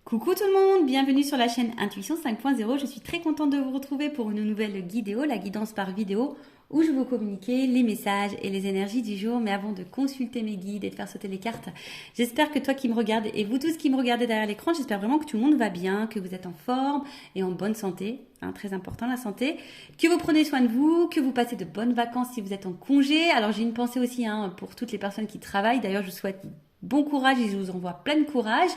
Coucou tout le monde, bienvenue sur la chaîne Intuition 5.0. Je suis très contente de vous retrouver pour une nouvelle vidéo, la guidance par vidéo, où je vais vous communiquer les messages et les énergies du jour. Mais avant de consulter mes guides et de faire sauter les cartes, j'espère que toi qui me regardes et vous tous qui me regardez derrière l'écran, j'espère vraiment que tout le monde va bien, que vous êtes en forme et en bonne santé. Très important la santé, que vous prenez soin de vous, que vous passez de bonnes vacances si vous êtes en congé. Alors j'ai une pensée aussi pour toutes les personnes qui travaillent. D'ailleurs je vous souhaite bon courage et je vous envoie plein de courage.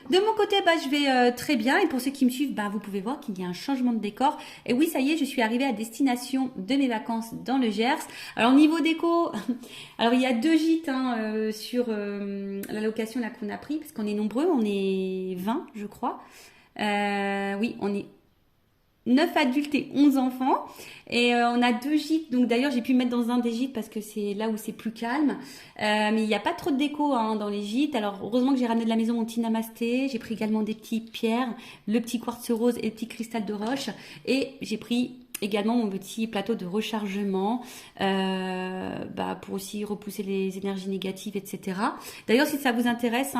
De mon côté, je vais très bien. Et pour ceux qui me suivent, vous pouvez voir qu'il y a un changement de décor. Et oui, ça y est, je suis arrivée à destination de mes vacances dans le Gers. Alors niveau déco, alors il y a deux gîtes sur la location là qu'on a pris, parce qu'on est nombreux, on est 20 je crois. Oui, on est 9 adultes et 11 enfants. Et on a deux gîtes. Donc d'ailleurs, j'ai pu me mettre dans un des gîtes parce que c'est là où c'est plus calme. Mais il n'y a pas trop de déco dans les gîtes. Alors heureusement que j'ai ramené de la maison mon petit namasté. J'ai pris également des petites pierres, le petit quartz rose et le petit cristal de roche. Et j'ai pris également mon petit plateau de rechargement pour aussi repousser les énergies négatives, etc. D'ailleurs, si ça vous intéresse,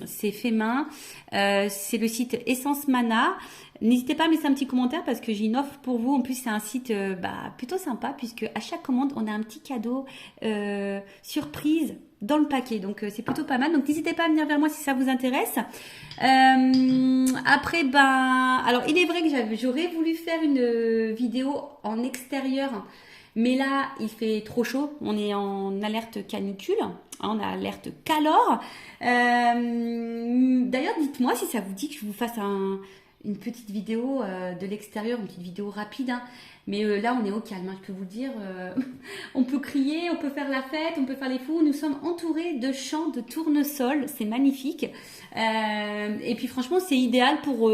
c'est fait main. C'est le site Essence Mana. N'hésitez pas à mettre un petit commentaire parce que j'ai une offre pour vous. En plus, c'est un site plutôt sympa puisque à chaque commande, on a un petit cadeau surprise dans le paquet. Donc, c'est plutôt pas mal. Donc, n'hésitez pas à venir vers moi si ça vous intéresse. Après, alors, il est vrai que j'aurais voulu faire une vidéo en extérieur. Mais là, il fait trop chaud. On est en alerte canicule. On a alerte calor. D'ailleurs, dites-moi si ça vous dit que je vous fasse une petite vidéo de l'extérieur, une petite vidéo rapide. Mais là, on est au calme, je peux vous dire. On peut crier, on peut faire la fête, on peut faire les fous. Nous sommes entourés de champs de tournesol. C'est magnifique. Et puis franchement, c'est idéal pour,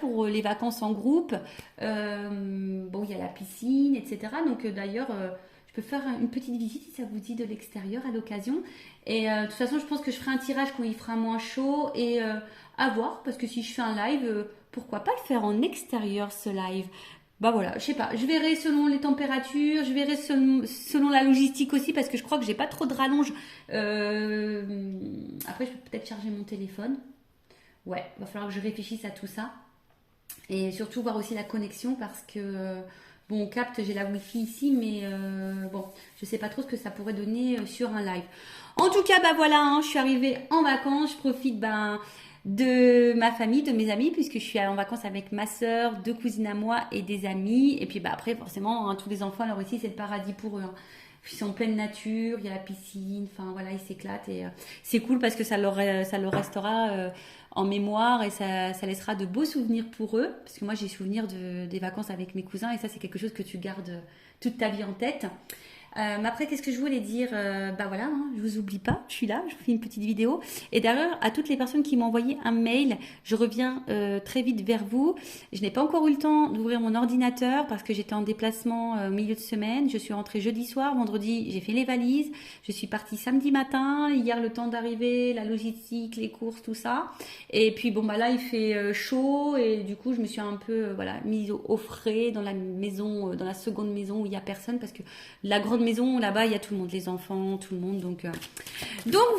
pour les vacances en groupe. Il y a la piscine, etc. Donc d'ailleurs, je peux faire une petite visite si ça vous dit de l'extérieur à l'occasion. Et de toute façon, je pense que je ferai un tirage quand il fera moins chaud et à voir. Parce que si je fais un live, pourquoi pas le faire en extérieur ce live? Je sais pas, je verrai selon les températures, je verrai selon la logistique aussi parce que je crois que j'ai pas trop de rallonge. Après, je peux peut-être charger mon téléphone. Ouais, va falloir que je réfléchisse à tout ça. Et surtout voir aussi la connexion parce que, on capte, j'ai la Wi-Fi ici, mais je sais pas trop ce que ça pourrait donner sur un live. En tout cas, je suis arrivée en vacances, je profite de ma famille, de mes amis, puisque je suis en vacances avec ma soeur, deux cousines à moi et des amis. Et puis après, forcément, tous les enfants, alors ici, c'est le paradis pour eux. Ils sont en pleine nature, il y a la piscine, ils s'éclatent. Et c'est cool parce que ça leur restera en mémoire et ça laissera de beaux souvenirs pour eux. Parce que moi, j'ai souvenir des vacances avec mes cousins et ça, c'est quelque chose que tu gardes toute ta vie en tête. Mais après, qu'est-ce que je voulais dire? Je vous oublie pas, je suis là, je vous fais une petite vidéo. Et d'ailleurs, à toutes les personnes qui m'ont envoyé un mail, je reviens très vite vers vous. Je n'ai pas encore eu le temps d'ouvrir mon ordinateur parce que j'étais en déplacement au milieu de semaine. Je suis rentrée jeudi soir, vendredi, j'ai fait les valises. Je suis partie samedi matin, hier le temps d'arriver, la logistique, les courses, tout ça. Et puis là, il fait chaud et du coup, je me suis un peu mise au frais dans la maison, dans la seconde maison où il y a personne parce que la grande maison là-bas il y a tout le monde, les enfants, tout le monde, donc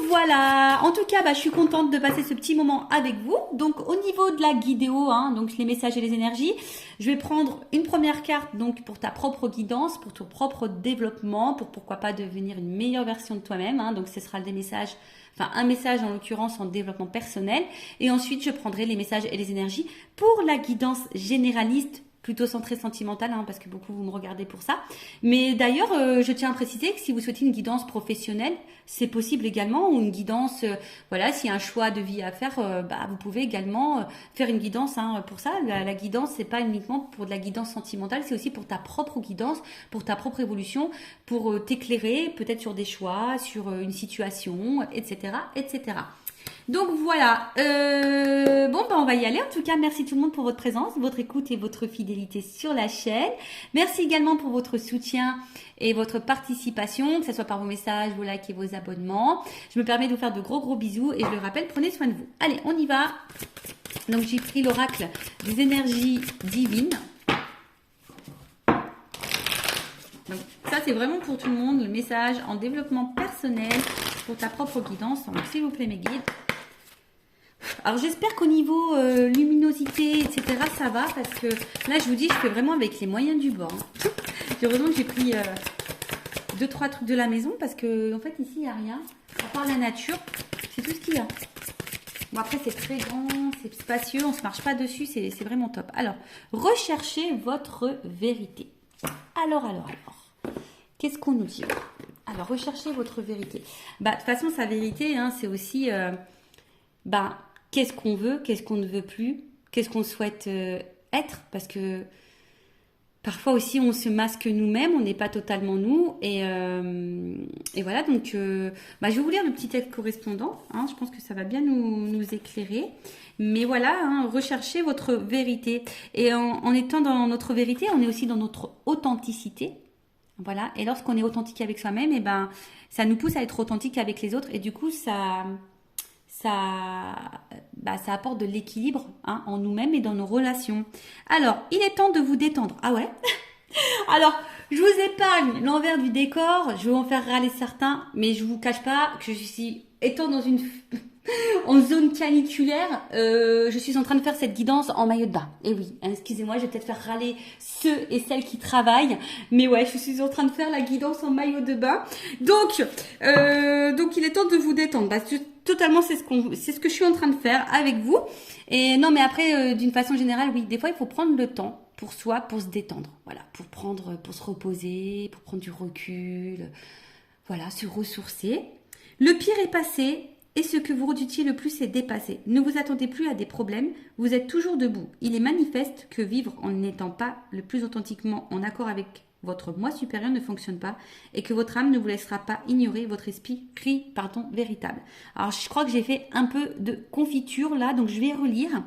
voilà. En tout cas je suis contente de passer ce petit moment avec vous. Donc au niveau de la guidéo, donc les messages et les énergies, je vais prendre une première carte donc pour ta propre guidance, pour ton propre développement, pour pourquoi pas devenir une meilleure version de toi-même, donc ce sera des messages, un message en l'occurrence en développement personnel, et ensuite je prendrai les messages et les énergies pour la guidance généraliste plutôt centré sentimental, parce que beaucoup vous me regardez pour ça. Mais d'ailleurs, je tiens à préciser que si vous souhaitez une guidance professionnelle, c'est possible également, ou une guidance, s'il y a un choix de vie à faire, vous pouvez également faire une guidance pour ça. La guidance, c'est pas uniquement pour de la guidance sentimentale, c'est aussi pour ta propre guidance, pour ta propre évolution, pour t'éclairer peut-être sur des choix, sur une situation, etc., etc. Donc voilà, on va y aller. En tout cas, merci tout le monde pour votre présence, votre écoute et votre fidélité sur la chaîne. Merci également pour votre soutien et votre participation, que ce soit par vos messages, vos likes et vos abonnements. Je me permets de vous faire de gros bisous et je le rappelle, prenez soin de vous. Allez, on y va. Donc j'ai pris l'oracle des énergies divines. Donc ça, c'est vraiment pour tout le monde, le message en développement personnel pour ta propre guidance. Donc s'il vous plaît mes guides. Alors j'espère qu'au niveau luminosité, etc., ça va, parce que là, je vous dis, je fais vraiment avec les moyens du bord. Hein. Heureusement que j'ai pris 2-3 trucs de la maison, parce que en fait, ici, il n'y a rien. À part la nature, c'est tout ce qu'il y a. Bon, après, c'est très grand, c'est spacieux, on ne se marche pas dessus, c'est vraiment top. Alors, recherchez votre vérité. Alors. Qu'est-ce qu'on nous dit? Alors, recherchez votre vérité. Bah, de toute façon, sa vérité, hein, c'est aussi qu'est-ce qu'on veut, qu'est-ce qu'on ne veut plus, qu'est-ce qu'on souhaite être, parce que parfois aussi, on se masque nous-mêmes, on n'est pas totalement nous. Et voilà, donc je vais vous lire le petit texte correspondant. Hein, je pense que ça va bien nous éclairer. Mais voilà, hein, recherchez votre vérité. Et en étant dans notre vérité, on est aussi dans notre authenticité. Voilà, et lorsqu'on est authentique avec soi-même, ça nous pousse à être authentique avec les autres. Et du coup, ça apporte de l'équilibre en nous-mêmes et dans nos relations. Alors, il est temps de vous détendre. Ah ouais? Alors, je vous épargne l'envers du décor. Je vais en faire râler certains, mais je vous cache pas que je suis, étant dans en zone caniculaire, je suis en train de faire cette guidance en maillot de bain. Et oui, excusez-moi, je vais peut-être faire râler ceux et celles qui travaillent, mais ouais, je suis en train de faire la guidance en maillot de bain. Donc il est temps de vous détendre. Totalement, c'est ce que je suis en train de faire avec vous. Et non, mais après, d'une façon générale, oui, des fois, il faut prendre le temps pour soi, pour se détendre. Voilà, pour se reposer, pour prendre du recul. Voilà, se ressourcer. Le pire est passé. Et ce que vous redoutiez le plus est dépassé. Ne vous attendez plus à des problèmes, vous êtes toujours debout. Il est manifeste que vivre en n'étant pas le plus authentiquement en accord avec votre moi supérieur ne fonctionne pas et que votre âme ne vous laissera pas ignorer votre esprit véritable. Alors je crois que j'ai fait un peu de confiture là, donc je vais relire.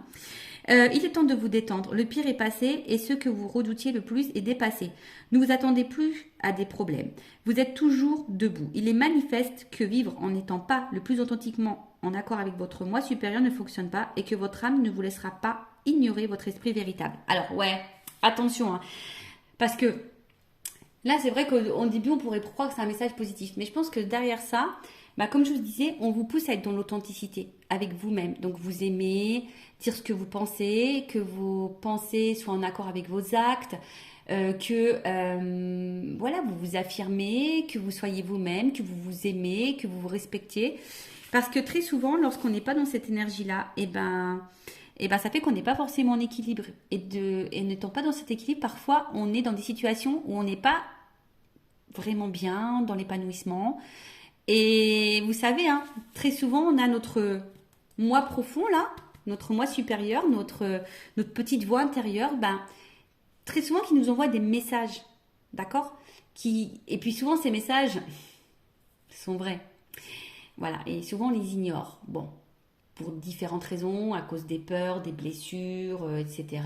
Il est temps de vous détendre. Le pire est passé et ce que vous redoutiez le plus est dépassé. Ne vous attendez plus à des problèmes. Vous êtes toujours debout. Il est manifeste que vivre en n'étant pas le plus authentiquement en accord avec votre moi supérieur ne fonctionne pas et que votre âme ne vous laissera pas ignorer votre esprit véritable. Alors ouais, attention, hein, parce que là c'est vrai qu'au début on pourrait croire que c'est un message positif, mais je pense que derrière ça, comme je vous disais, on vous pousse à être dans l'authenticité avec vous-même. Donc vous aimez dire ce que vous pensez, que vos pensées soient en accord avec vos actes, vous vous affirmez, que vous soyez vous-même, que vous vous aimez, que vous vous respectiez. Parce que très souvent, lorsqu'on n'est pas dans cette énergie-là, ça fait qu'on n'est pas forcément en équilibre. Et n'étant pas dans cet équilibre, parfois on est dans des situations où on n'est pas vraiment bien, dans l'épanouissement. Et vous savez, hein, très souvent, on a notre moi profond, là, notre moi supérieur, notre petite voix intérieure, très souvent qui nous envoie des messages, d'accord? Et puis souvent, ces messages sont vrais. Voilà, et souvent, on les ignore. Bon, pour différentes raisons, à cause des peurs, des blessures, etc.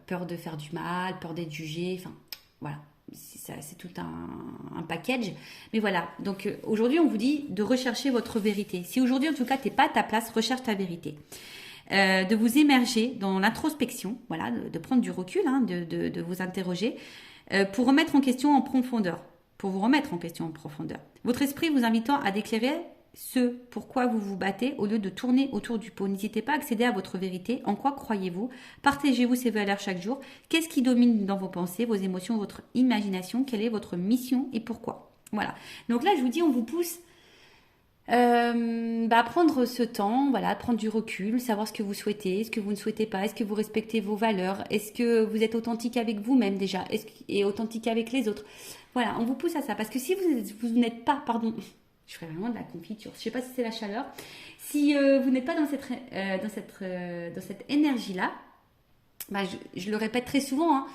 Peur de faire du mal, peur d'être jugé, enfin, voilà. C'est tout un package. Mais voilà, donc aujourd'hui, on vous dit de rechercher votre vérité. Si aujourd'hui, en tout cas, tu n'es pas à ta place, recherche ta vérité. De vous émerger dans l'introspection, voilà, de prendre du recul, hein, de vous interroger, pour remettre en question en profondeur. Votre esprit vous invitant à déclarer ce pourquoi vous vous battez au lieu de tourner autour du pot. N'hésitez pas à accéder à votre vérité. En quoi croyez-vous? Partagez-vous ces valeurs chaque jour. Qu'est-ce qui domine dans vos pensées, vos émotions, votre imagination? Quelle est votre mission et pourquoi? Voilà. Donc là, je vous dis, on vous pousse à prendre ce temps, voilà, prendre du recul, savoir ce que vous souhaitez, ce que vous ne souhaitez pas, est-ce que vous respectez vos valeurs, est-ce que vous êtes authentique avec vous-même déjà, et authentique avec les autres. Voilà, on vous pousse à ça. Parce que si vous n'êtes pas, je ferais vraiment de la confiture. Je ne sais pas si c'est la chaleur. Si vous n'êtes pas dans cette énergie-là, je le répète très souvent, hein,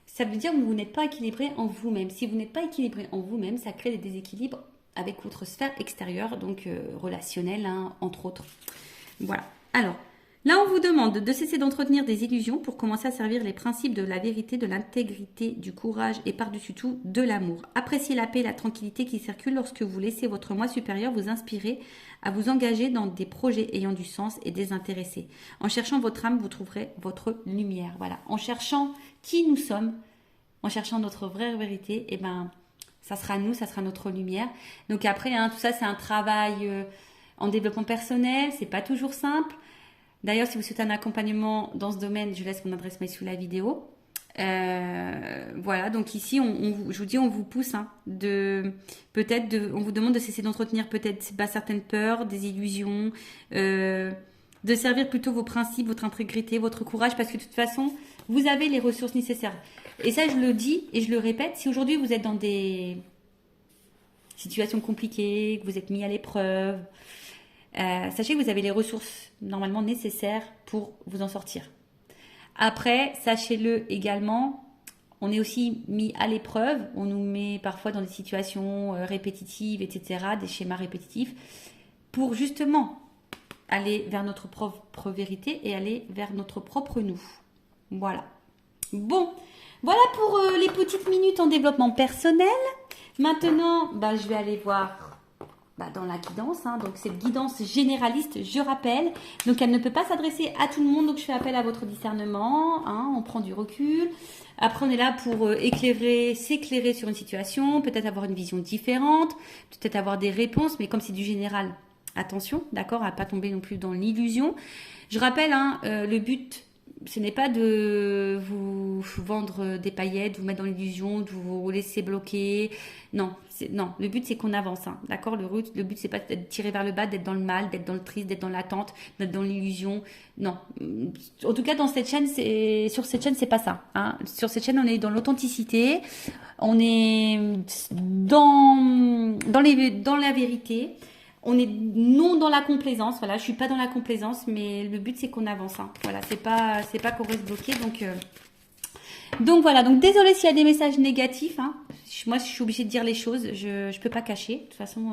ça veut dire que vous n'êtes pas équilibré en vous-même. Si vous n'êtes pas équilibré en vous-même, ça crée des déséquilibres avec votre sphère extérieure, donc relationnelle, hein, entre autres. Voilà. Alors, là, on vous demande de cesser d'entretenir des illusions pour commencer à servir les principes de la vérité, de l'intégrité, du courage et par-dessus tout, de l'amour. Appréciez la paix et la tranquillité qui circulent lorsque vous laissez votre moi supérieur vous inspirer à vous engager dans des projets ayant du sens et désintéressés. En cherchant votre âme, vous trouverez votre lumière. Voilà. En cherchant qui nous sommes, en cherchant notre vraie vérité, ça sera nous, ça sera notre lumière. Donc après, hein, tout ça, c'est un travail En développement personnel, c'est pas toujours simple. D'ailleurs, si vous souhaitez un accompagnement dans ce domaine, je laisse mon adresse mail sous la vidéo. Voilà, donc ici, je vous dis, on vous pousse, hein, on vous demande de cesser d'entretenir peut-être certaines peurs, des illusions, de servir plutôt vos principes, votre intégrité, votre courage, parce que de toute façon, vous avez les ressources nécessaires. Et ça, je le dis et je le répète, si aujourd'hui vous êtes dans des situations compliquées, que vous êtes mis à l'épreuve, sachez que vous avez les ressources normalement nécessaires pour vous en sortir. Après, sachez-le également, on est aussi mis à l'épreuve, on nous met parfois dans des situations répétitives, etc., des schémas répétitifs, pour justement aller vers notre propre vérité et aller vers notre propre nous. Voilà. Bon, voilà pour les petites minutes en développement personnel. Maintenant, je vais aller voir dans la guidance, hein. Donc cette guidance généraliste, je rappelle, donc elle ne peut pas s'adresser à tout le monde, donc je fais appel à votre discernement, hein. On prend du recul, après on est là pour s'éclairer sur une situation, peut-être avoir une vision différente, peut-être avoir des réponses, mais comme c'est du général, attention, d'accord, à pas tomber non plus dans l'illusion. Je rappelle, hein, le but, ce n'est pas de vous vendre des paillettes, vous mettre dans l'illusion, de vous laisser bloquer. Non, le but c'est qu'on avance, hein, d'accord. Le but c'est pas d'être tiré vers le bas, d'être dans le mal, d'être dans le triste, d'être dans l'attente, d'être dans l'illusion. Non, en tout cas sur cette chaîne c'est pas ça, hein. Sur cette chaîne on est dans l'authenticité, on est dans la vérité. On est non dans la complaisance, voilà, je suis pas dans la complaisance, mais le but c'est qu'on avance, hein. Voilà, c'est pas qu'on reste bloqué, donc voilà, donc désolé s'il y a des messages négatifs, hein. Moi je suis obligée de dire les choses, je peux pas cacher, de toute façon,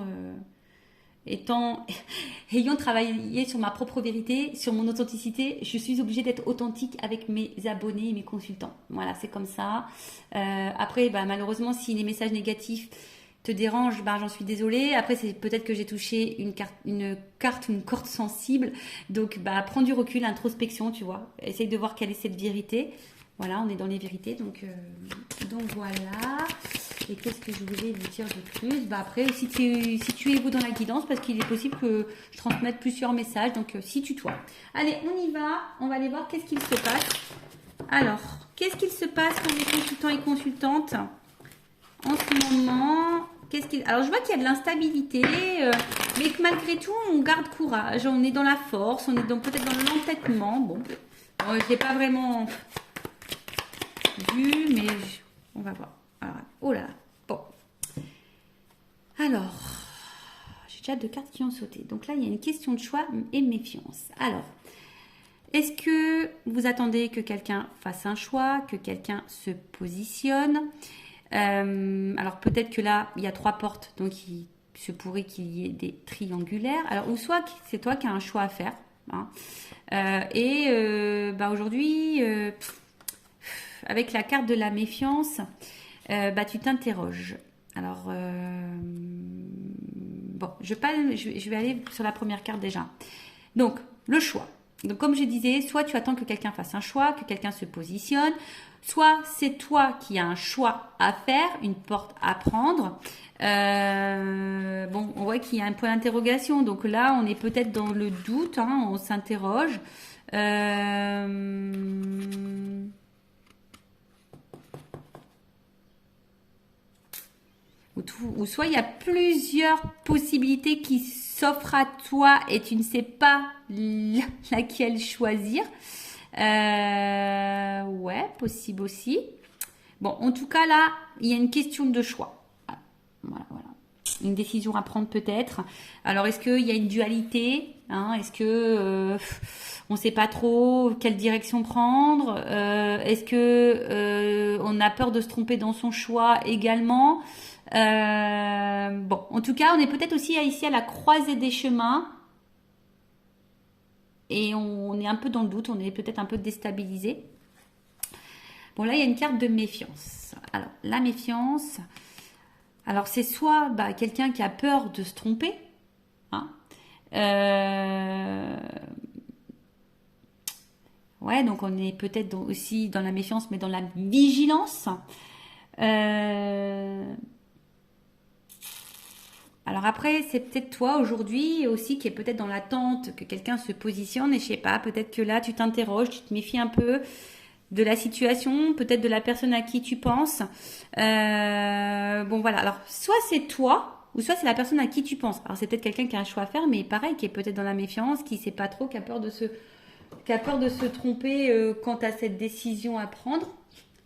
ayant travaillé sur ma propre vérité, sur mon authenticité, je suis obligée d'être authentique avec mes abonnés et mes consultants, voilà, c'est comme ça. Après, malheureusement, si les messages négatifs te dérange, j'en suis désolée. Après, c'est peut-être que j'ai touché une corde sensible. Donc, prends du recul, introspection, tu vois. Essaye de voir quelle est cette vérité. Voilà, on est dans les vérités. Donc voilà. Et qu'est-ce que je voulais vous dire de plus? Après, si tu es vous dans la guidance, parce qu'il est possible que je transmette plusieurs messages. Donc, si tu toi. Allez, on y va. On va aller voir qu'est-ce qu'il se passe. Alors, qu'est-ce qu'il se passe pour les consultants et consultantes en ce moment? Alors, je vois qu'il y a de l'instabilité, mais que malgré tout, on garde courage. On est dans la force, on est peut-être dans l'entêtement. Bon, je ne l'ai pas vraiment vu, mais on va voir. Alors, oh là là. Bon. Alors, j'ai déjà 2 cartes qui ont sauté. Donc là, il y a une question de choix et méfiance. Alors, est-ce que vous attendez que quelqu'un fasse un choix, que quelqu'un se positionne? Alors peut-être que là, il y a 3 portes, donc il se pourrait qu'il y ait des triangulaires. Alors, ou soit c'est toi qui as un choix à faire, hein. Aujourd'hui, avec la carte de la méfiance, tu t'interroges. Alors, je vais aller sur la première carte déjà. Donc, le choix. Donc, comme je disais, soit tu attends que quelqu'un fasse un choix, que quelqu'un se positionne, soit c'est toi qui as un choix à faire, une porte à prendre. On voit qu'il y a un point d'interrogation. Donc là, on est peut-être dans le doute, hein, on s'interroge. Ou soit il y a plusieurs possibilités qui s'offrent à toi et tu ne sais pas laquelle choisir. Ouais, possible aussi. Bon, en tout cas là, il y a une question de choix. Voilà. Une décision à prendre peut-être. Alors, est-ce qu'il y a une dualité, hein? Est-ce que on ne sait pas trop quelle direction prendre? Est-ce que on a peur de se tromper dans son choix également? En tout cas, on est peut-être aussi ici à la croisée des chemins. Et on est un peu dans le doute, on est peut-être un peu déstabilisé. Bon, là, il y a une carte de méfiance. Alors, la méfiance, alors c'est soit quelqu'un qui a peur de se tromper, hein. Ouais, donc on est peut-être aussi dans la méfiance, mais dans la vigilance. Alors Alors après, c'est peut-être toi aujourd'hui aussi qui est peut-être dans l'attente que quelqu'un se positionne et je sais pas, peut-être que là tu t'interroges, tu te méfies un peu de la situation, peut-être de la personne à qui tu penses. Bon voilà, alors soit c'est toi ou soit c'est la personne à qui tu penses. Alors c'est peut-être quelqu'un qui a un choix à faire, mais pareil, qui est peut-être dans la méfiance, qui sait pas trop, qui a peur de se tromper quant à cette décision à prendre.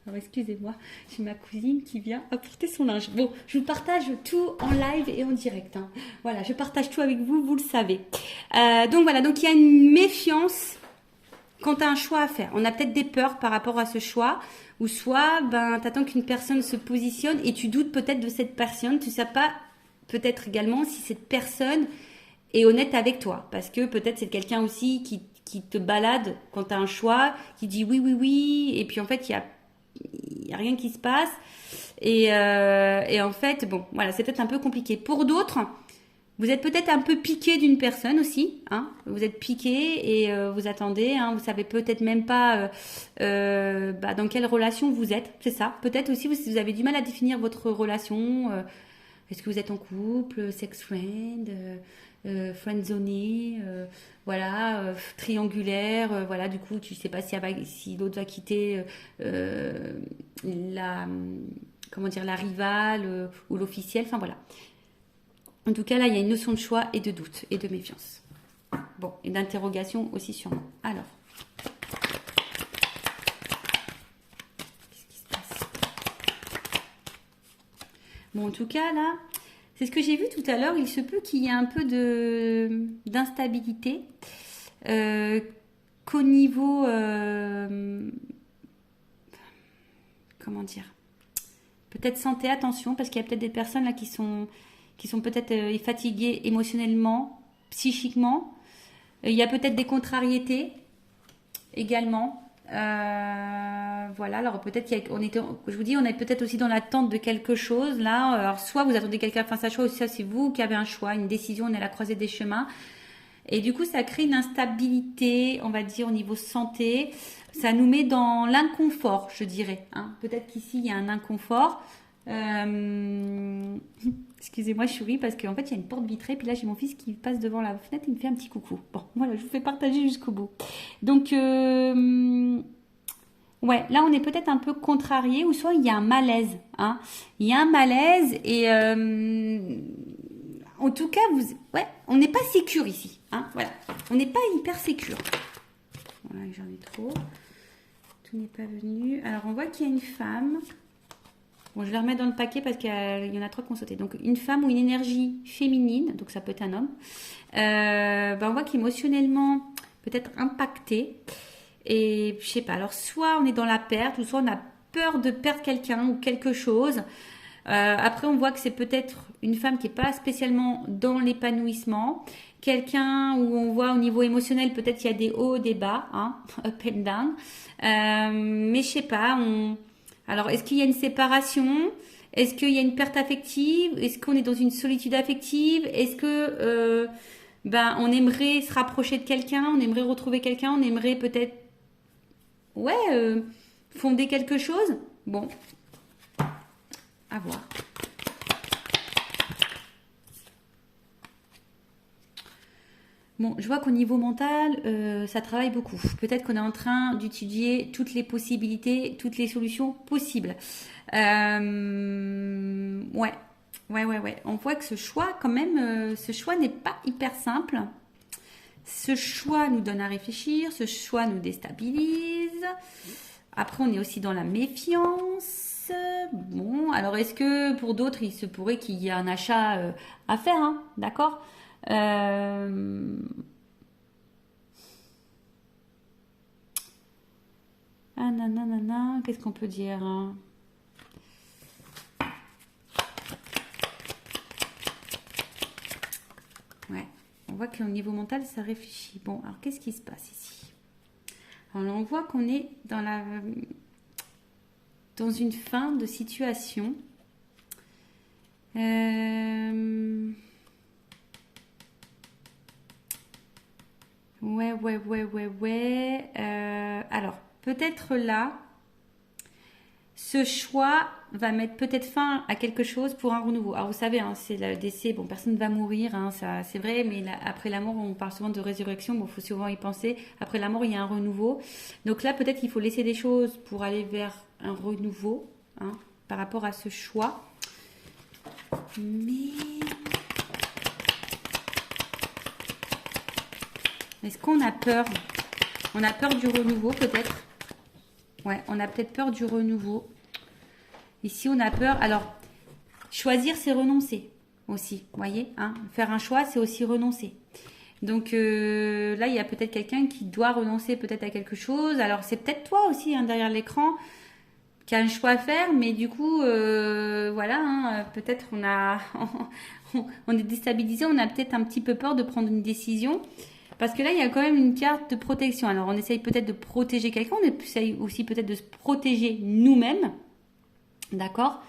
Alors excusez-moi, j'ai ma cousine qui vient apporter son linge. Bon, je vous partage tout en live et en direct, hein. Voilà, je partage tout avec vous, vous le savez. Donc voilà, donc il y a une méfiance quand tu as un choix à faire. On a peut-être des peurs par rapport à ce choix, ou soit ben, tu attends qu'une personne se positionne et tu doutes peut-être de cette personne. Tu ne sais pas peut-être également si cette personne est honnête avec toi. Parce que peut-être c'est quelqu'un aussi qui te balade quand tu as un choix, qui dit oui, oui, oui, et puis en fait, il y a rien qui se passe. Et en fait, bon, voilà, c'est peut-être un peu compliqué. Pour d'autres, vous êtes peut-être un peu piqué d'une personne aussi, hein. Vous êtes piqué et vous attendez, hein. Vous savez peut-être même pas bah, dans quelle relation vous êtes, c'est ça. Peut-être aussi vous avez du mal à définir votre relation. Est-ce que vous êtes en couple, sex friend, friendzoné, voilà, triangulaire, voilà. Du coup, tu sais pas si l'autre va quitter la, comment dire, la rivale ou l'officiel. Enfin voilà. En tout cas, là, il y a une notion de choix et de doute et de méfiance. Bon, et d'interrogation aussi sûrement. Alors, qu'est-ce qui se passe? Bon, en tout cas, là, c'est ce que j'ai vu tout à l'heure. Il se peut qu'il y ait un peu d'instabilité euh, qu'au niveau... comment dire? Peut-être santé, attention, parce qu'il y a peut-être des personnes là qui sont peut-être fatiguées émotionnellement, psychiquement. Il y a peut-être des contrariétés également. Voilà, alors peut-être qu'on était, je vous dis, on est peut-être aussi dans l'attente de quelque chose là. Alors soit vous attendez quelqu'un fasse un choix, ou soit c'est vous qui avez un choix, une décision, on est à la croisée des chemins. Et du coup, ça crée une instabilité, on va dire, au niveau santé. Ça nous met dans l'inconfort, je dirais, hein. Peut-être qu'ici, il y a un inconfort. Euh, Excusez-moi, je souris parce qu'en fait, il y a une porte vitrée. Puis là, j'ai mon fils qui passe devant la fenêtre et il me fait un petit coucou. Bon, voilà, je vous fais partager jusqu'au bout. Donc, ouais, là, on est peut-être un peu contrarié ou soit il y a un malaise, hein. Il y a un malaise et en tout cas, ouais, on n'est pas sécure ici, hein. Voilà, on n'est pas hyper sécure. Voilà, j'en ai trop. Tout n'est pas venu. Alors, on voit qu'il y a une femme. Bon, je vais remettre dans le paquet parce qu'il y en a trois qui ont sauté. Donc, une femme ou une énergie féminine, donc ça peut être un homme. On voit qu'émotionnellement, peut-être impacté. Et je sais pas, alors soit on est dans la perte, ou soit on a peur de perdre quelqu'un ou quelque chose. Après, on voit que c'est peut-être une femme qui n'est pas spécialement dans l'épanouissement. Quelqu'un où on voit au niveau émotionnel, peut-être qu'il y a des hauts, des bas, hein, up and down. Mais je sais pas, alors est-ce qu'il y a une séparation? Est-ce qu'il y a une perte affective? Est-ce qu'on est dans une solitude affective? Est-ce que on aimerait se rapprocher de quelqu'un? On aimerait retrouver quelqu'un? On aimerait peut-être ouais, fonder quelque chose? Bon, à voir. Bon, je vois qu'au niveau mental, ça travaille beaucoup. Peut-être qu'on est en train d'étudier toutes les possibilités, toutes les solutions possibles. Ouais, ouais. On voit que ce choix, quand même, ce choix n'est pas hyper simple. Ce choix nous donne à réfléchir, ce choix nous déstabilise. Après, on est aussi dans la méfiance. Bon, alors est-ce que pour d'autres, il se pourrait qu'il y ait un achat à faire, hein, d'accord? Euh... Ah nanana, qu'est-ce qu'on peut dire, hein? Ouais, on voit qu'au niveau mental, ça réfléchit. Bon, alors qu'est-ce qui se passe ici? Alors on voit qu'on est dans une fin de situation. Ouais. Alors, peut-être là, ce choix va mettre peut-être fin à quelque chose pour un renouveau. Alors vous savez, hein, c'est le décès, bon, personne ne va mourir, hein, ça, c'est vrai, mais après la mort, on parle souvent de résurrection, bon, il faut souvent y penser. Après la mort, il y a un renouveau. Donc là, peut-être qu'il faut laisser des choses pour aller vers un renouveau, hein, par rapport à ce choix. Mais est-ce qu'on a peur? On a peur du renouveau, peut-être. Ouais, on a peut-être peur du renouveau. Ici, on a peur. Alors, choisir, c'est renoncer aussi. Vous voyez, hein, faire un choix, c'est aussi renoncer. Donc là, il y a peut-être quelqu'un qui doit renoncer peut-être à quelque chose. Alors, c'est peut-être toi aussi, hein, derrière l'écran, qui a un choix à faire. Mais du coup, voilà, hein, peut-être on est déstabilisé. On a peut-être un petit peu peur de prendre une décision. Parce que là, il y a quand même une carte de protection. Alors, on essaye peut-être de protéger quelqu'un. On essaye aussi peut-être de se protéger nous-mêmes. D'accord,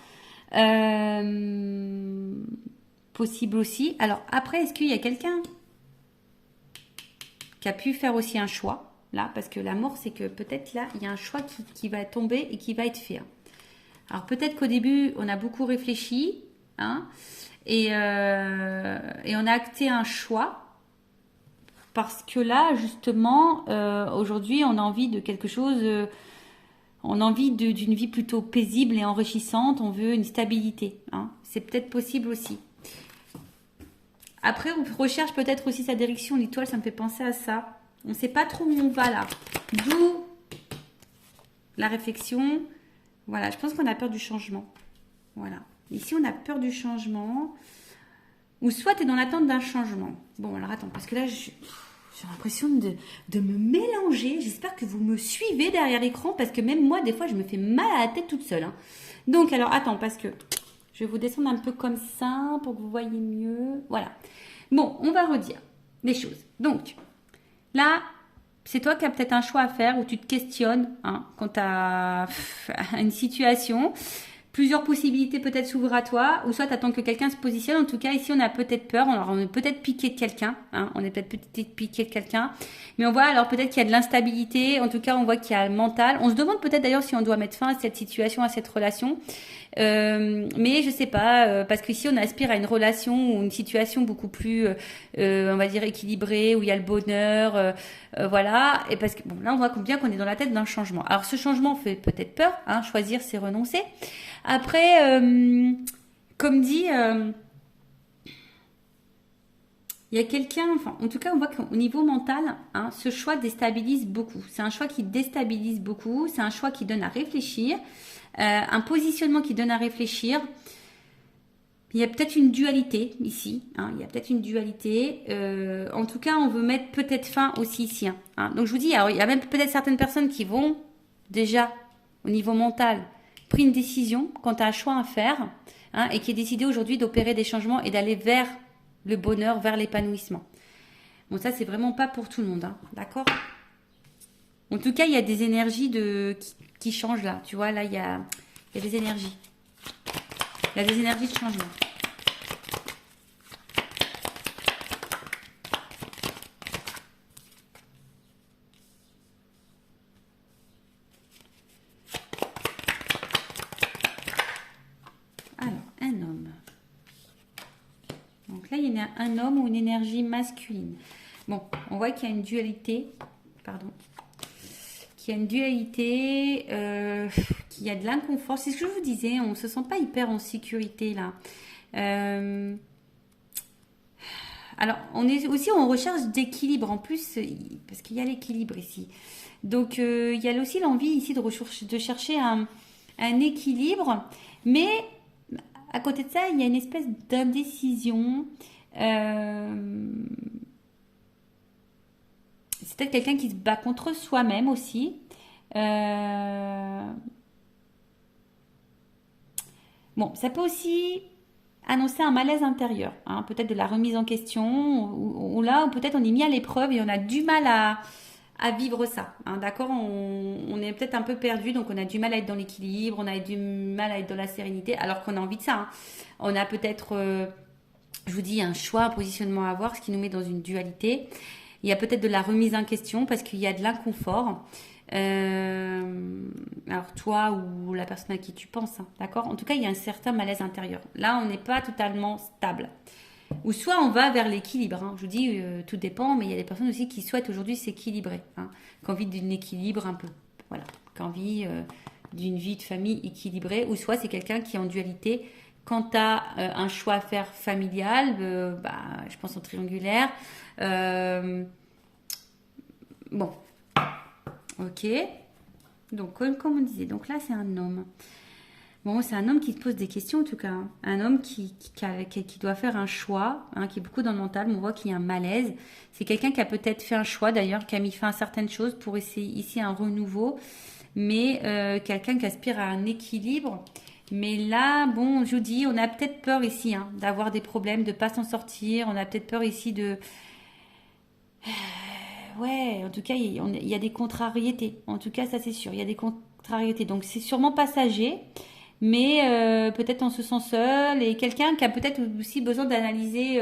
possible aussi. Alors après, est-ce qu'il y a quelqu'un qui a pu faire aussi un choix là? Parce que la mort, c'est que peut-être là, il y a un choix qui va tomber et qui va être fait. Alors peut-être qu'au début, on a beaucoup réfléchi, hein, et on a acté un choix. Parce que là, justement, aujourd'hui, on a envie de quelque chose... on a envie d'une vie plutôt paisible et enrichissante. On veut une stabilité. Hein. C'est peut-être possible aussi. Après, on recherche peut-être aussi sa direction. L'étoile, ça me fait penser à ça. On ne sait pas trop où on va là. D'où la réflexion. Voilà, je pense qu'on a peur du changement. Voilà. Ici, on a peur du changement. Ou soit tu es dans l'attente d'un changement. Bon, alors attends, parce que là, j'ai l'impression de me mélanger. J'espère que vous me suivez derrière l'écran parce que même moi, des fois, je me fais mal à la tête toute seule. Hein. Donc, alors, attends, parce que je vais vous descendre un peu comme ça pour que vous voyez mieux. Voilà. Bon, on va redire les choses. Donc, là, c'est toi qui as peut-être un choix à faire où tu te questionnes hein, quant à une situation. Plusieurs possibilités peut-être s'ouvrent à toi, ou soit tu attends que quelqu'un se positionne. En tout cas, ici, on a peut-être peur. Alors, on est peut-être piqué de quelqu'un. Hein, on est peut-être piqué de quelqu'un. Mais on voit alors peut-être qu'il y a de l'instabilité. En tout cas, on voit qu'il y a le mental. On se demande peut-être d'ailleurs si on doit mettre fin à cette situation, à cette relation. Mais je sais pas, parce qu'ici, on aspire à une relation ou une situation beaucoup plus, on va dire, équilibrée, où il y a le bonheur. Voilà. Et parce que, bon, là, on voit bien qu'on est dans la tête d'un changement. Alors, ce changement fait peut-être peur. Hein, choisir, c'est renoncer. Après, comme dit, il y a quelqu'un, enfin, en tout cas, on voit qu'au niveau mental, hein, ce choix déstabilise beaucoup. C'est un choix qui déstabilise beaucoup, c'est un choix qui donne à réfléchir, un positionnement qui donne à réfléchir. Il y a peut-être une dualité ici, hein, il y a peut-être une dualité. En tout cas, on veut mettre peut-être fin aussi ici. Hein. Donc, je vous dis, alors, il y a même peut-être certaines personnes qui vont déjà, au niveau mental, pris une décision quant à un choix à faire hein, et qui est décidé aujourd'hui d'opérer des changements et d'aller vers le bonheur, vers l'épanouissement. Bon, ça, c'est vraiment pas pour tout le monde, hein, d'accord? En tout cas, il y a des énergies qui changent là. Tu vois, là, il y a des énergies. Il y a des énergies de changement. Un homme ou une énergie masculine. Bon, on voit qu'il y a une dualité, pardon, qu'il y a une dualité, qu'il y a de l'inconfort. C'est ce que je vous disais, on ne se sent pas hyper en sécurité là. Alors, on est aussi en recherche d'équilibre en plus, parce qu'il y a l'équilibre ici. Donc, il y a aussi l'envie ici de chercher un équilibre, mais à côté de ça, il y a une espèce d'indécision. C'est peut-être quelqu'un qui se bat contre soi-même aussi. Bon, ça peut aussi annoncer un malaise intérieur, hein, peut-être de la remise en question, ou là, peut-être on est mis à l'épreuve et on a du mal à vivre ça. Hein, d'accord, on est peut-être un peu perdu, donc on a du mal à être dans l'équilibre, on a du mal à être dans la sérénité, alors qu'on a envie de ça. Hein. On a peut-être... je vous dis, un choix, un positionnement à avoir, ce qui nous met dans une dualité. Il y a peut-être de la remise en question parce qu'il y a de l'inconfort. Alors toi ou la personne à qui tu penses, hein, d'accord? En tout cas, il y a un certain malaise intérieur. Là, on n'est pas totalement stable. Ou soit on va vers l'équilibre, hein. Je vous dis, tout dépend, mais il y a des personnes aussi qui souhaitent aujourd'hui s'équilibrer, hein, qui ont envie d'un équilibre un peu, voilà, qui ont envie d'une vie de famille équilibrée, ou soit c'est quelqu'un qui est en dualité. Quand tu as un choix à faire familial, je pense en triangulaire. Euh, bon, ok. Donc, comme on disait, donc là c'est un homme. Bon, c'est un homme qui se pose des questions en tout cas, hein. Un homme qui doit faire un choix, hein, qui est beaucoup dans le mental, mais on voit qu'il y a un malaise. C'est quelqu'un qui a peut-être fait un choix d'ailleurs, qui a mis fin à certaines choses pour essayer ici un renouveau, mais quelqu'un qui aspire à un équilibre. Mais là, bon, je vous dis, on a peut-être peur ici, hein, d'avoir des problèmes, de ne pas s'en sortir. On a peut-être peur ici de... Ouais, en tout cas, il y a des contrariétés. En tout cas, ça c'est sûr, il y a des contrariétés. Donc c'est sûrement passager, mais peut-être on se sent seul et quelqu'un qui a peut-être aussi besoin d'analyser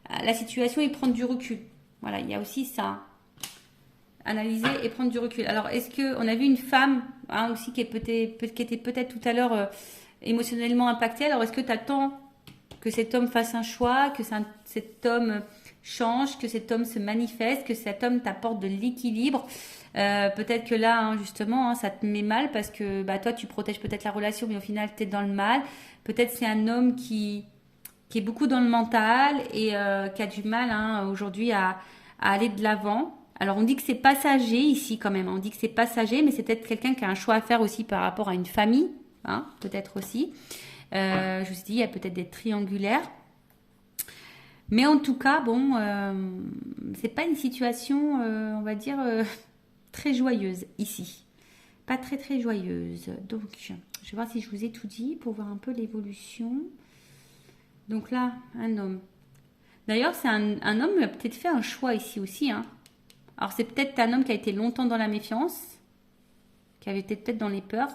la situation et prendre du recul. Voilà, il y a aussi ça. Analyser et prendre du recul. Alors, est-ce que on a vu une femme, hein, aussi qui était peut-être tout à l'heure émotionnellement impactée. Alors, est-ce que tu attends que cet homme fasse un choix, que cet homme change, que cet homme se manifeste, que cet homme t'apporte de l'équilibre? Peut-être que là, hein, justement, hein, ça te met mal parce que bah, toi, tu protèges peut-être la relation, mais au final, tu es dans le mal. Peut-être c'est un homme qui est beaucoup dans le mental et qui a du mal, hein, aujourd'hui à aller de l'avant. Alors on dit que c'est passager ici quand même, on dit que c'est passager, mais c'est peut-être quelqu'un qui a un choix à faire aussi par rapport à une famille, hein, peut-être aussi. Je vous ai dit, il y a peut-être des triangulaires. Mais en tout cas, bon, c'est pas une situation, on va dire, très joyeuse ici. Pas très très joyeuse. Donc, je vais voir si je vous ai tout dit pour voir un peu l'évolution. Donc là, un homme. D'ailleurs, c'est un homme qui a peut-être fait un choix ici aussi, hein. Alors, c'est peut-être un homme qui a été longtemps dans la méfiance, qui avait été peut-être dans les peurs.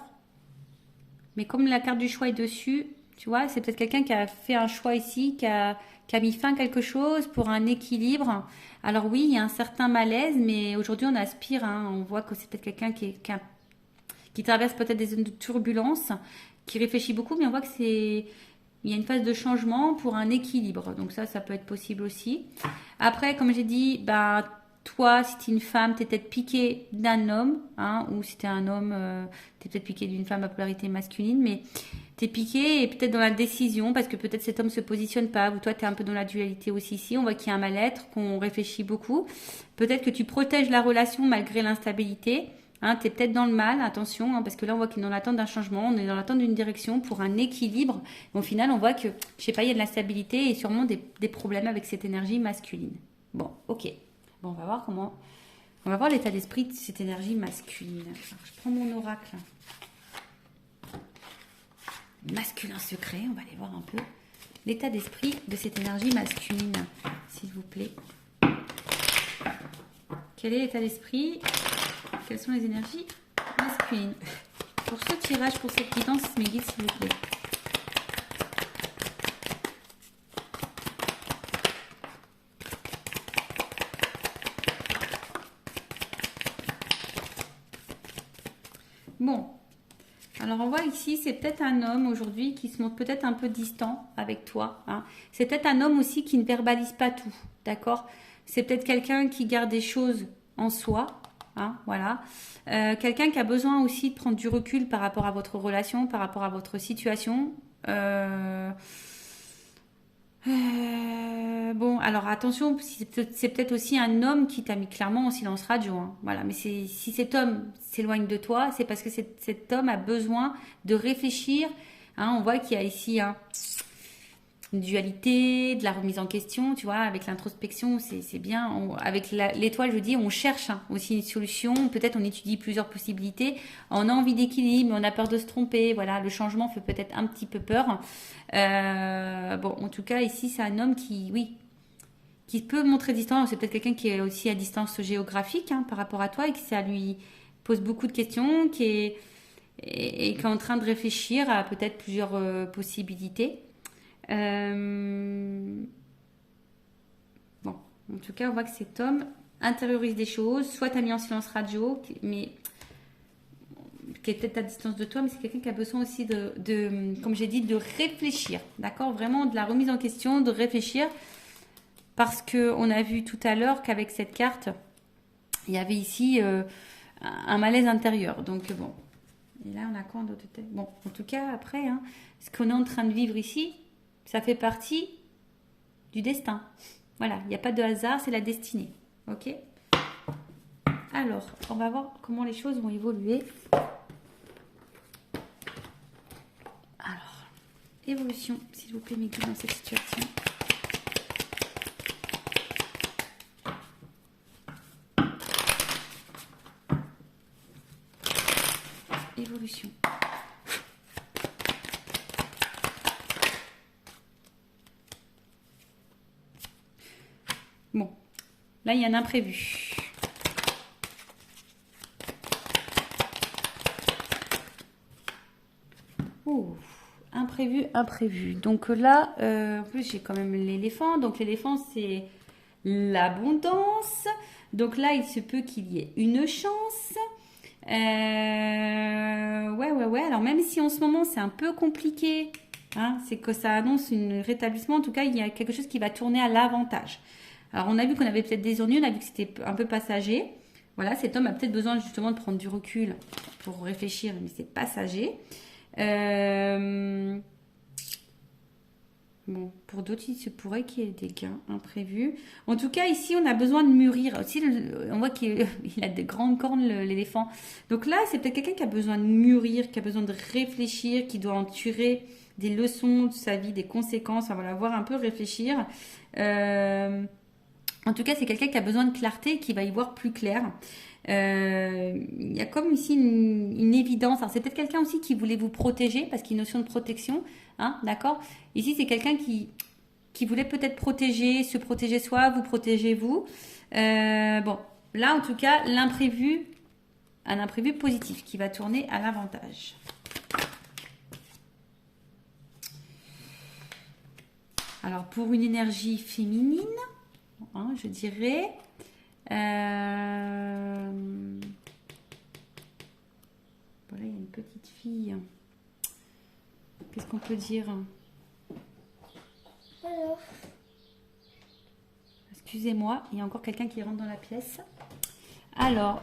Mais comme la carte du choix est dessus, tu vois, c'est peut-être quelqu'un qui a fait un choix ici, qui a mis fin à quelque chose pour un équilibre. Alors oui, il y a un certain malaise, mais aujourd'hui on aspire, hein, on voit que c'est peut-être quelqu'un qui traverse peut-être des zones de turbulence, qui réfléchit beaucoup, mais on voit que il y a une phase de changement pour un équilibre. Donc ça peut être possible aussi. Après, comme j'ai dit, bah, toi, si tu es une femme, tu es peut-être piqué d'un homme, hein, ou si tu es un homme, tu es peut-être piqué d'une femme à polarité masculine, mais tu es piqué et peut-être dans la décision, parce que peut-être cet homme se positionne pas, ou toi, tu es un peu dans la dualité aussi ici. On voit qu'il y a un mal-être, qu'on réfléchit beaucoup. Peut-être que tu protèges la relation malgré l'instabilité. Hein, tu es peut-être dans le mal, attention, hein, parce que là, on voit qu'on est dans l'attente d'un changement, on est dans l'attente d'une direction pour un équilibre. Mais au final, on voit que, je sais pas, il y a de l'instabilité et sûrement des problèmes avec cette énergie masculine. Bon, ok. Bon, on va voir l'état d'esprit de cette énergie masculine. Alors, je prends mon oracle masculin secret. On va aller voir un peu l'état d'esprit de cette énergie masculine, s'il vous plaît. Quel est l'état d'esprit? Quelles sont les énergies masculines? Pour ce tirage, pour cette guidance, mes guides, s'il vous plaît. Bon, alors on voit ici, c'est peut-être un homme aujourd'hui qui se montre peut-être un peu distant avec toi, hein. C'est peut-être un homme aussi qui ne verbalise pas tout, d'accord? C'est peut-être quelqu'un qui garde des choses en soi, hein, voilà. Quelqu'un qui a besoin aussi de prendre du recul par rapport à votre relation, par rapport à votre situation. Bon, alors attention, c'est peut-être aussi un homme qui t'a mis clairement en silence radio, hein. Voilà, mais si cet homme s'éloigne de toi, c'est parce que cet homme a besoin de réfléchir, hein. On voit qu'il y a ici, hein, une dualité, de la remise en question, tu vois, avec l'introspection, c'est bien. Avec l'étoile, je dis, on cherche, hein, aussi une solution. Peut-être on étudie plusieurs possibilités. On a envie d'équilibre, mais on a peur de se tromper. Voilà, le changement fait peut-être un petit peu peur. Bon, en tout cas, ici, c'est un homme qui, oui, qui peut montrer distance. C'est peut-être quelqu'un qui est aussi à distance géographique, hein, par rapport à toi et que ça lui pose beaucoup de questions, et qui est en train de réfléchir à peut-être plusieurs possibilités. Bon, en tout cas, on voit que cet homme intériorise des choses, soit tu as mis en silence radio, mais qui est peut-être à distance de toi, mais c'est quelqu'un qui a besoin aussi comme j'ai dit, de réfléchir, d'accord? Vraiment de la remise en question, de réfléchir, parce qu'on a vu tout à l'heure qu'avec cette carte, il y avait ici un malaise intérieur. Donc bon, et là on a quoi d'autre? Bon, en tout cas, après, hein, ce qu'on est en train de vivre ici, ça fait partie du destin. Voilà, il n'y a pas de hasard, c'est la destinée. Ok? Alors, on va voir comment les choses vont évoluer. Alors, évolution, s'il vous plaît, mes guides, dans cette situation. Évolution. Bon, là, il y a un imprévu. Oh, imprévu. Donc là, en plus, j'ai quand même l'éléphant. Donc l'éléphant, c'est l'abondance. Donc là, il se peut qu'il y ait une chance. Ouais. Alors même si en ce moment, c'est un peu compliqué, hein, c'est que ça annonce un rétablissement. En tout cas, il y a quelque chose qui va tourner à l'avantage. Alors, on a vu qu'on avait peut-être des ennuis, on a vu que c'était un peu passager. Voilà, cet homme a peut-être besoin justement de prendre du recul pour réfléchir, mais c'est passager. Bon, pour d'autres, il se pourrait qu'il y ait des gains imprévus. En tout cas, ici, on a besoin de mûrir. Aussi, on voit qu'il a des grandes cornes, l'éléphant. Donc là, c'est peut-être quelqu'un qui a besoin de mûrir, qui a besoin de réfléchir, qui doit en tirer des leçons de sa vie, des conséquences. Enfin, voilà, voir un peu réfléchir. En tout cas, c'est quelqu'un qui a besoin de clarté et qui va y voir plus clair. Il y a comme ici une évidence. Alors, c'est peut-être quelqu'un aussi qui voulait vous protéger parce qu'il y a une notion de protection. Hein, d'accord? Ici, c'est quelqu'un qui voulait peut-être se protéger soi, vous protéger vous. Bon, là, en tout cas, un imprévu positif qui va tourner à l'avantage. Alors, pour une énergie féminine, hein, je dirais. Voilà, il y a une petite fille. Qu'est-ce qu'on peut dire? Alors. Excusez-moi, il y a encore quelqu'un qui rentre dans la pièce. Alors,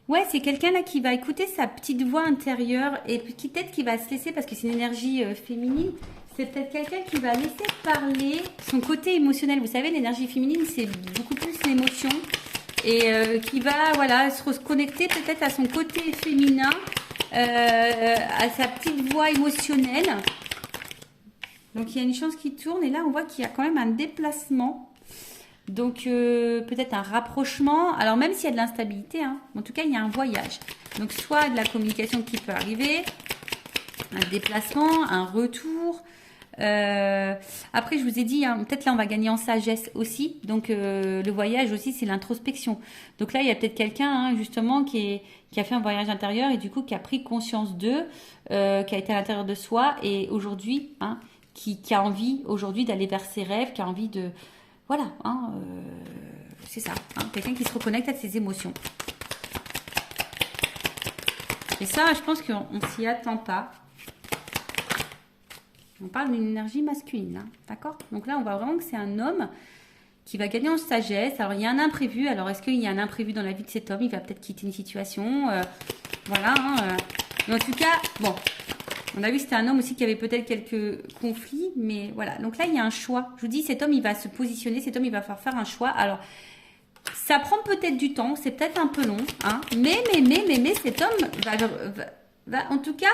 ouais, c'est quelqu'un là qui va écouter sa petite voix intérieure et qui peut-être qui va se laisser, parce que c'est une énergie féminine, c'est peut-être quelqu'un qui va laisser parler son côté émotionnel. Vous savez, l'énergie féminine, c'est beaucoup plus l'émotion et qui va, voilà, se reconnecter peut-être à son côté féminin, à sa petite voix émotionnelle. Donc, il y a une chance qui tourne et là, on voit qu'il y a quand même un déplacement. Donc, peut-être un rapprochement. Alors, même s'il y a de l'instabilité, hein, en tout cas, il y a un voyage. Donc, soit de la communication qui peut arriver, un déplacement, un retour. Après, je vous ai dit, hein, peut-être là, on va gagner en sagesse aussi. Donc, le voyage aussi, c'est l'introspection. Donc là, il y a peut-être quelqu'un, hein, justement, qui a fait un voyage intérieur et du coup, qui a pris conscience d'eux, qui a été à l'intérieur de soi et aujourd'hui, hein, qui a envie aujourd'hui d'aller vers ses rêves, qui a envie de... Voilà, hein, c'est ça. Hein, quelqu'un qui se reconnecte à ses émotions. Et ça, je pense qu'on ne s'y attend pas. On parle d'une énergie masculine, hein, d'accord? Donc là, on voit vraiment que c'est un homme qui va gagner en sagesse. Alors, il y a un imprévu. Alors, est-ce qu'il y a un imprévu dans la vie de cet homme? Il va peut-être quitter une situation. Voilà. Hein, mais en tout cas, bon, on a vu que c'était un homme aussi qui avait peut-être quelques conflits. Mais voilà. Donc là, il y a un choix. Je vous dis, cet homme, il va se positionner. Cet homme, il va faire un choix. Alors, ça prend peut-être du temps. C'est peut-être un peu long. Hein, mais cet homme va en tout cas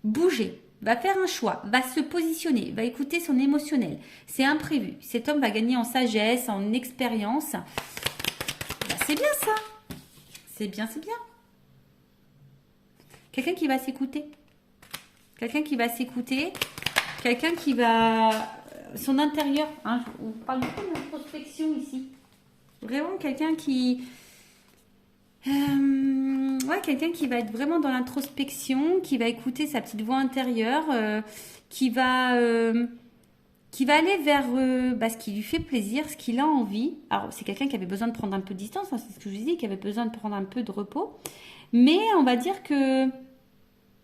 bouger. Va faire un choix, va se positionner, va écouter son émotionnel. C'est imprévu. Cet homme va gagner en sagesse, en expérience. Ben, c'est bien ça. C'est bien. Quelqu'un qui va s'écouter. Quelqu'un qui va s'écouter. Quelqu'un qui va... Son intérieur. Hein, on parle beaucoup d'introspection ici. Vraiment quelqu'un qui... ouais, quelqu'un qui va être vraiment dans l'introspection, qui va écouter sa petite voix intérieure, qui va qui va aller vers ce qui lui fait plaisir, ce qu'il a envie. Alors, c'est quelqu'un qui avait besoin de prendre un peu de distance, hein, c'est ce que je vous dis, qui avait besoin de prendre un peu de repos. Mais on va dire que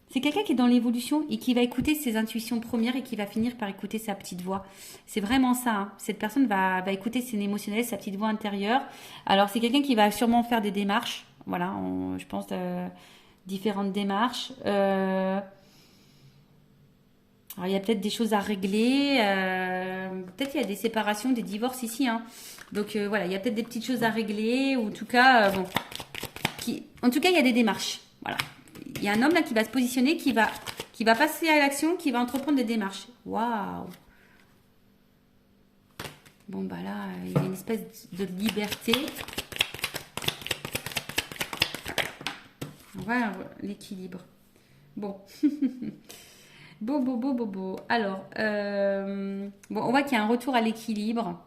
c'est quelqu'un qui est dans l'évolution et qui va écouter ses intuitions premières et qui va finir par écouter sa petite voix. C'est vraiment ça. Hein. Cette personne va écouter ses émotionnels, sa petite voix intérieure. Alors, c'est quelqu'un qui va sûrement faire des démarches. Voilà, je pense différentes démarches. Alors, il y a peut-être des choses à régler. Peut-être il y a des séparations, des divorces ici. Hein. Donc, voilà, il y a peut-être des petites choses à régler. Ou en tout cas, en tout cas, il y a des démarches. Voilà. Il y a un homme là qui va se positionner, qui va passer à l'action, qui va entreprendre des démarches. Waouh! Bon, bah là, il y a une espèce de liberté. Voilà l'équilibre. Bon. Beau. Alors, on voit qu'il y a un retour à l'équilibre.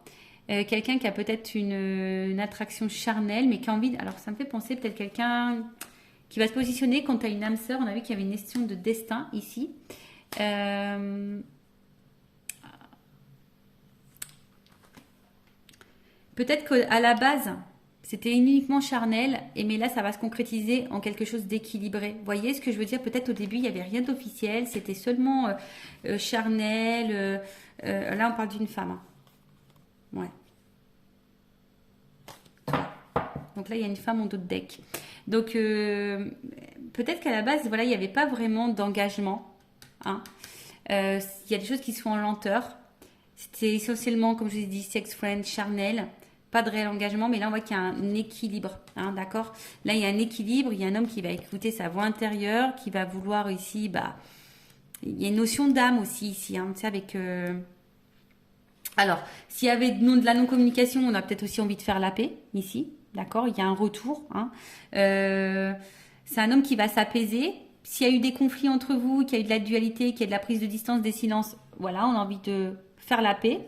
Quelqu'un qui a peut-être une attraction charnelle, mais qui a envie... Alors, ça me fait penser peut-être quelqu'un qui va se positionner quand tu as une âme sœur. On a vu qu'il y avait une question de destin ici. Peut-être qu'à la base, c'était uniquement charnel, mais là, ça va se concrétiser en quelque chose d'équilibré. Vous voyez ce que je veux dire? Peut-être au début, il n'y avait rien d'officiel, c'était seulement charnel. Là, on parle d'une femme. Hein. Ouais. Voilà. Donc là, il y a une femme en dos de deck. Donc, peut-être qu'à la base, voilà, il n'y avait pas vraiment d'engagement. Hein. Il y a des choses qui sont en lenteur. C'était essentiellement, comme je vous ai dit, sex friend, charnel. Pas de réel engagement, mais là on voit qu'il y a un équilibre, hein, d'accord? Là il y a un équilibre, il y a un homme qui va écouter sa voix intérieure, qui va vouloir ici, il y a une notion d'âme aussi ici, hein, tu sais, avec... Alors, s'il y avait de la non-communication, on a peut-être aussi envie de faire la paix, ici, d'accord? Il y a un retour, hein. C'est un homme qui va s'apaiser. S'il y a eu des conflits entre vous, qu'il y a eu de la dualité, qu'il y a de la prise de distance, des silences, voilà, on a envie de faire la paix.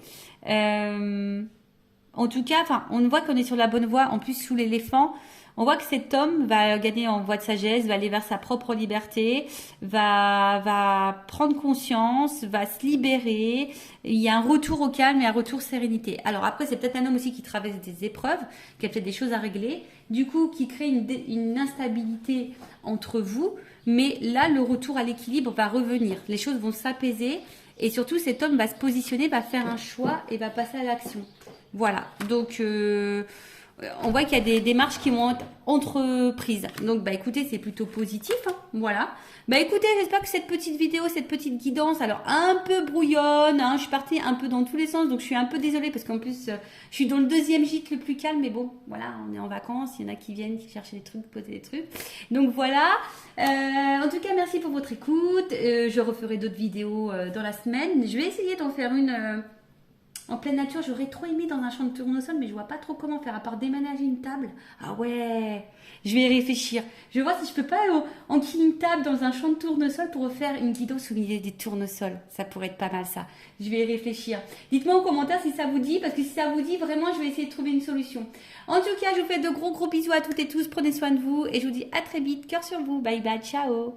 En tout cas, on voit qu'on est sur la bonne voie. En plus, sous l'éléphant, on voit que cet homme va gagner en voie de sagesse, va aller vers sa propre liberté, va prendre conscience, va se libérer. Il y a un retour au calme et un retour sérénité. Alors après, c'est peut-être un homme aussi qui traverse des épreuves, qui a peut-être des choses à régler, du coup, qui crée une instabilité entre vous. Mais là, le retour à l'équilibre va revenir. Les choses vont s'apaiser et surtout, cet homme va se positionner, va faire un choix et va passer à l'action. Voilà, donc on voit qu'il y a des démarches qui vont être entreprises. Donc, écoutez, c'est plutôt positif, hein, voilà. Écoutez, j'espère que cette petite vidéo, cette petite guidance, alors un peu brouillonne, hein, je suis partie un peu dans tous les sens, donc je suis un peu désolée parce qu'en plus, je suis dans le deuxième gîte le plus calme, mais bon, voilà, on est en vacances, il y en a qui viennent chercher des trucs, poser des trucs. Donc voilà, en tout cas, merci pour votre écoute. Je referai d'autres vidéos dans la semaine. Je vais essayer d'en faire une... En pleine nature, j'aurais trop aimé dans un champ de tournesol, mais je vois pas trop comment faire, à part déménager une table. Ah ouais, je vais y réfléchir. Je vais voir si je peux pas enquiller une table dans un champ de tournesol pour refaire une guidance au milieu des tournesols. Ça pourrait être pas mal ça. Je vais y réfléchir. Dites-moi en commentaire si ça vous dit, parce que si ça vous dit, vraiment, je vais essayer de trouver une solution. En tout cas, je vous fais de gros bisous à toutes et tous. Prenez soin de vous et je vous dis à très vite. Cœur sur vous. Bye bye, ciao.